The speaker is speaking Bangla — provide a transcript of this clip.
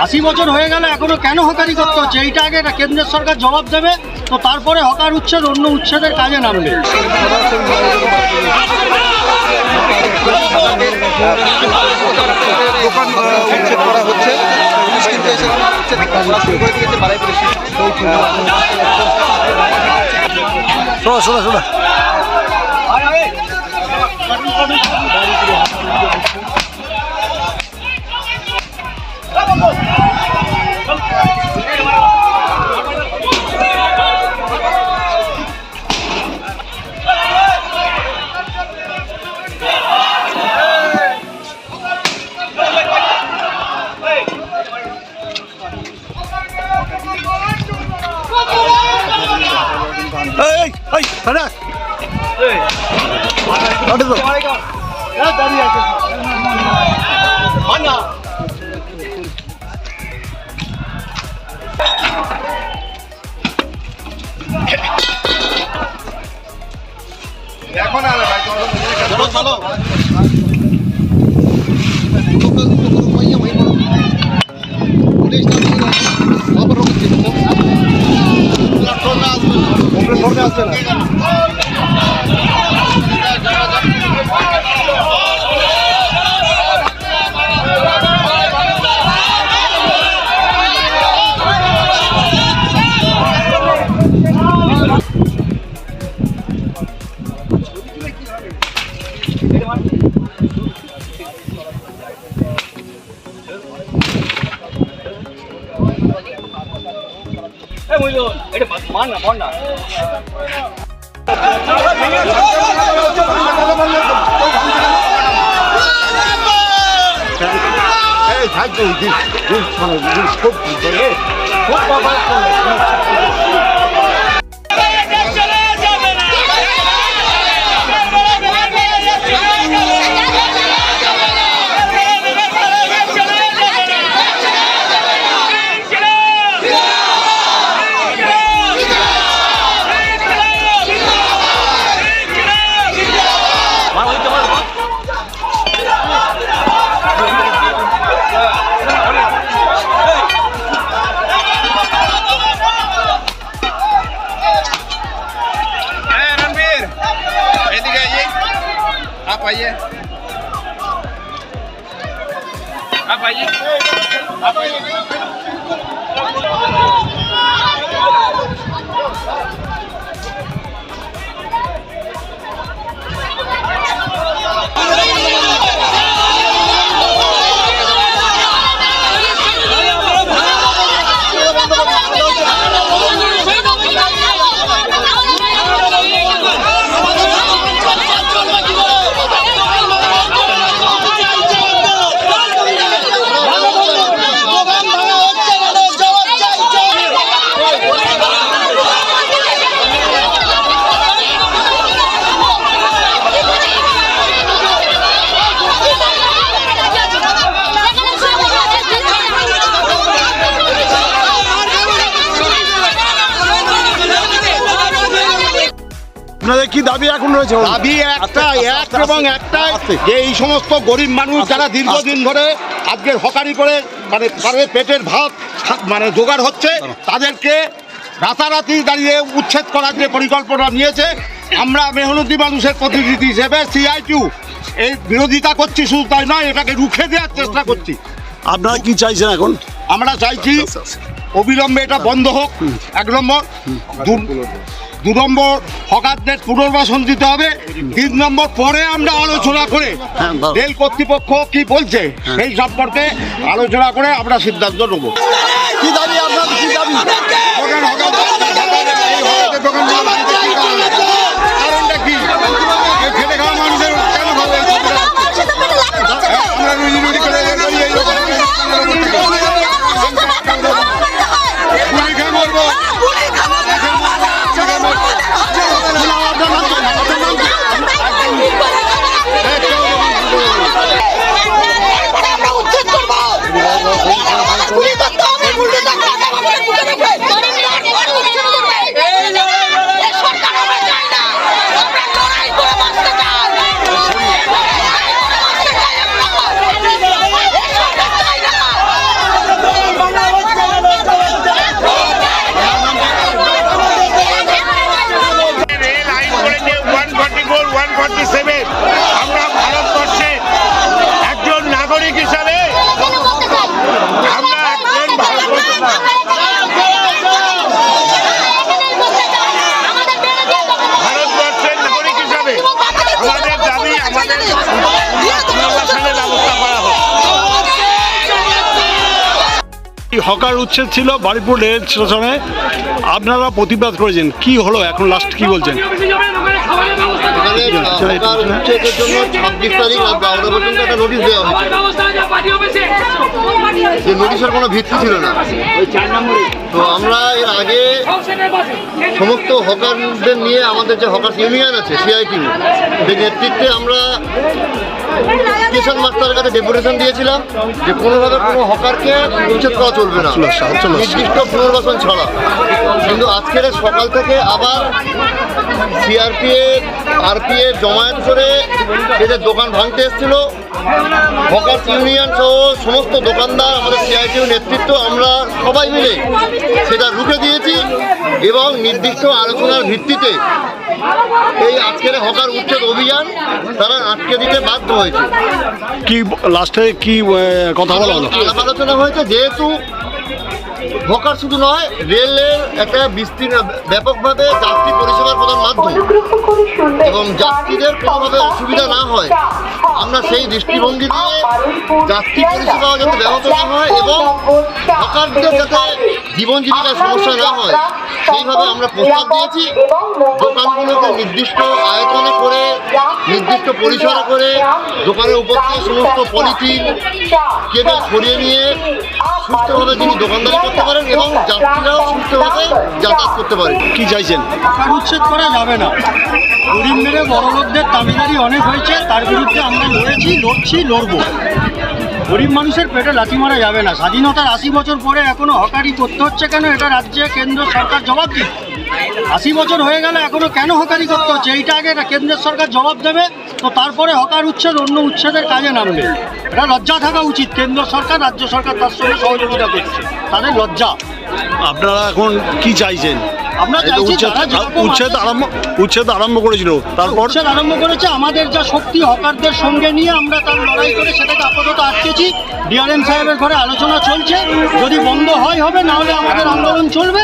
80 বছর হয়ে গেলে এখনো কেন হকারি করতে হচ্ছে, এইটা আগে কেন্দ্রের সরকার জবাব দেবে, তো তারপরে হকার উচ্ছেদ অন্য উচ্ছেদের কাজে নামবে। দোকান উচ্ছেদ করা হচ্ছে, পুলিশ কিন্তু এসে উচ্ছেদ করা শুরু করে দিয়েছে বারাইপুরে। শোনা শোনা শোনা এখন আর চলো আসবে না। কি দাবি এখন রয়েছে? দাবি একটা এক এবং একটাই যে এই সমস্ত গরিব মানুষ যারা দীর্ঘদিন ধরে আজকের হকারি করে মানে পেটের ভাত মানে জোগাড় হচ্ছে, তাদেরকে রাতারাতি দাঁড়িয়ে উচ্ছেদ করার যে পরিকল্পনা নিয়েছে, আমরা মেহনতি মানুষের প্রতিনিধি হিসেবে CITU এই বিরোধিতা করছি। শুধু তাই নয়, এটাকে রুখে দেওয়ার চেষ্টা করছি। আপনারা কি চাইছেন এখন? আমরা চাইছি অবিলম্বে এটা বন্ধ হোক, 1 নম্বর। 2 নম্বর, হকারদের পুনর্বাসন দিতে হবে। 3 নম্বর, পরে আমরা আলোচনা করে রেল কর্তৃপক্ষ কি বলছে সেই সম্পর্কে আলোচনা করে আমরা সিদ্ধান্ত নেব। কি দাবি আপনার? কি দাবি? কারণটা কি? খেটে খাওয়া মানুষের কেন ভালো আমরা রুজি রুটি করে মরবো। পুলিশ হকার উচ্ছেদ ছিল বারুইপুর রেল স্টেশনে, আপনারা প্রতিবাদ করেছেন, কি হলো এখন লাস্ট কি বলছেন? এখানে হকার উচ্ছেদের জন্য 26 তারিখ রাত 12টা পর্যন্ত একটা নোটিশ দেওয়া হয়েছে, যে নোটিশের কোনো ভিত্তি ছিল না। তো আমরা এর আগে সমস্ত হকারদের নিয়ে আমাদের যে হকার ইউনিয়ন আছে সিআইটি, সেই নেতৃত্বে আমরা স্টেশন মাস্টারের কাছে ডেপুটেশন দিয়েছিলাম যে কোনোভাবে কোনো হকারকে উচ্ছেদ করা চলবে না, নির্দিষ্ট পুনর্বাসন ছাড়া। কিন্তু আজকের সকাল থেকে আবার সিআরপিএফ আরপিএফ জমায়েত করে এদের দোকান ভাঙতে এসেছিল। হকার্স ইউনিয়ন সহ সমস্ত দোকানদার, আমাদের সিআইটিউ নেতৃত্ব, আমরা সবাই মিলে সেটা রুখে দিয়েছি এবং নির্দিষ্ট আলোচনার ভিত্তিতে এই আজকের হকার উচ্ছেদ অভিযান তারা আটকে দিতে বাধ্য হয়েছে। কি লাস্টে কি কথা বলা হলো? আলোচনা হয়েছে যেহেতু হকার শুধু নয়, রেলের একটা বিস্তীর্ণ ব্যাপকভাবে যাত্রী পরিষেবার প্রধান মাধ্যম এবং যাত্রীদের কোনোভাবে অসুবিধা না হয়, আমরা সেই দৃষ্টিভঙ্গি দিয়ে যাত্রী পরিষেবাও যাতে ব্যাহত না হয় এবং হকারদের যাতে জীবন জীবিকার সমস্যা না হয় সেইভাবে আমরা প্রস্তাব দিয়েছি। দোকানগুলোকে নির্দিষ্ট আয়তনে করে, নির্দিষ্ট পরিসরে করে, দোকানের উপর থেকে সমস্ত পলিথিন কেবল সরিয়ে নিয়ে সুস্থভাবে যিনি দোকানদারি করতে পারেন এবং যাত্রীরাও সুস্থভাবে যাতায়াত করতে পারে। কি চাইছেন? হকার উচ্ছেদ করা যাবে না। গরিব মেরে বড় লোকদের দাবিদারি অনেক হয়েছে, তার বিরুদ্ধে আমরা লড়ছি, লড়বো। গরিব মানুষের পেটে লাথি মারা যাবে না। স্বাধীনতার 80 বছর পরে এখনো হকারি করতে হচ্ছে কেন? এটা রাজ্যে কেন্দ্র সরকার জবাব দিক। 80 বছর হয়ে গেলে এখনো কেন হকারি করতে হচ্ছে, এইটা আগে কেন্দ্রের সরকার জবাব দেবে, তো তারপরে হকার উচ্ছেদ অন্য উচ্ছেদের কাজে নামবে। এটা লজ্জা থাকা উচিত। কেন্দ্র সরকার, রাজ্য সরকার তার সঙ্গে সহযোগিতা করছে, তাদের লজ্জা। আপনারা এখন কি চাইছেন? আমরা চাইছি উচ্ছেদ আরম্ভ করেছিল, তারপর উচ্ছেদ আরম্ভ করেছে। আমাদের যা শক্তি হকারদের সঙ্গে নিয়ে আমরা তার লড়াই করে সেটাকে আপাতত আটকেছি। ডিআরএম সাহেবের ঘরে আলোচনা চলছে, যদি বন্ধ হয় হবে, না হলে আমাদের আন্দোলন চলবে।